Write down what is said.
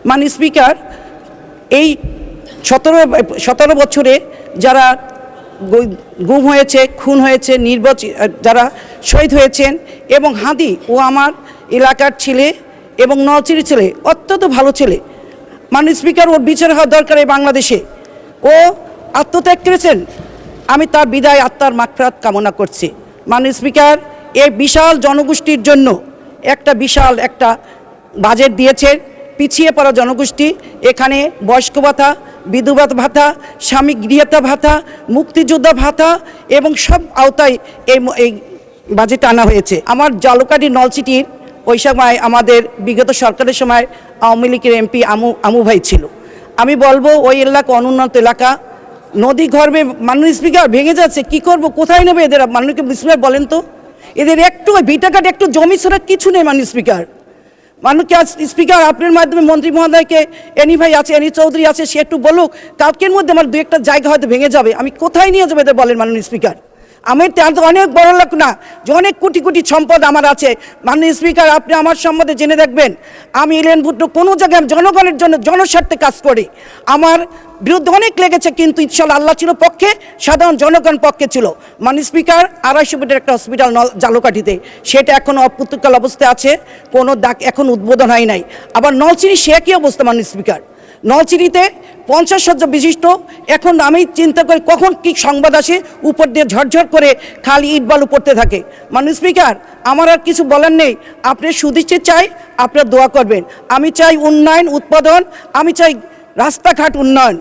মাননীয় স্পিকার, এই 17 বছরে যারা গুম হয়েছে, খুন হয়েছে, যারা শহীদ হয়েছেন, এবং হাদি ও আমার এলাকার ছেলে এবং নলছিরির ছেলে, অত্যন্ত ভালো ছেলে। মাননীয় স্পিকার, ওর বিচার হওয়া দরকার এই বাংলাদেশে। ও আত্মত্যাগ করেছেন, আমি তার বিদায় আত্মার মাগফিরাত কামনা করছি। মাননীয় স্পিকার, এই বিশাল জনগোষ্ঠীর জন্য বিশাল একটা বাজেট দিয়েছে। পিছিয়ে পড়া জনগোষ্ঠী, এখানে বয়স্ক ভাতা, বিধবা ভাতা, স্বামী গৃহীতা ভাতা, মুক্তিযোদ্ধা ভাতা এবং সব আওতায় এই বাজেট আনা হয়েছে। আমার জালুকাঠি নলছিটির ওই সময় আমাদের বিগত সরকারের সময় আওয়ামী লীগের এমপি আমু ভাই ছিল। আমি বলবো ওই এলাকা অনুন্নত এলাকা, নদী গর্ভে মাননীয় স্পিকার ভেঙে যাচ্ছে, কি করব, কোথায় নেবে এদের? মাননীয় স্পিকার বলেন তো, এদের একটু ভিটাঘাট একটু জমি ছাড়া কিছু নেই। মাননীয় স্পিকার, মাননীয় স্পিকার, আপনার মাধ্যমে মন্ত্রী মহোদয়কে, এনি ভাই আছে, এনি চৌধুরী আছে, সে একটু বলুক, কালকের মধ্যে আমার দু একটা জায়গা হয়তো ভেঙে যাবে, আমি কোথায় নিয়ে যাবো এদের বলেন মাননীয় স্পিকার? আমি তো অনেক বড় লোক না যে অনেক কোটি কোটি সম্পদ আমার আছে। মাননীয় স্পিকার, আপনি আমার সম্বন্ধে জেনে দেখবেন, আমি এলিয়ান ভুট্টো কোনো জায়গায় জনগণের জন্য জনস্বার্থে কাজ করি। আমার বিরুদ্ধে অনেক লেগেছে, কিন্তু ইনশাআল্লাহ আল্লাহ ছিল পক্ষে, সাধারণ জনগণ পক্ষে ছিল। মাননীয় স্পিকার, 250 বেডের একটা হসপিটাল জালুকাঠিতে, সেটা এখনও অপ্রতুল অবস্থায় আছে, কোনো এখন উদ্বোধন হয় নাই। আবার নলছিরি সে একই অবস্থা। মাননীয় স্পিকার, নলছিরিতে 50 শয্যা বিশিষ্ট, এখন আমি চিন্তা করি কখন কি সংবাদ আসে, উপর দিয়ে ঝরঝর করে খালি ইট বালু পড়তে থাকে। মাননীয় স্পিকার, আমার আর কিছু বলার নেই, আপনি সুদৃষ্টি চাই, আপনারা দোয়া করবেন। আমি চাই উন্নয়ন, উৎপাদন, আমি চাই রাস্তাঘাট উন্নয়ন।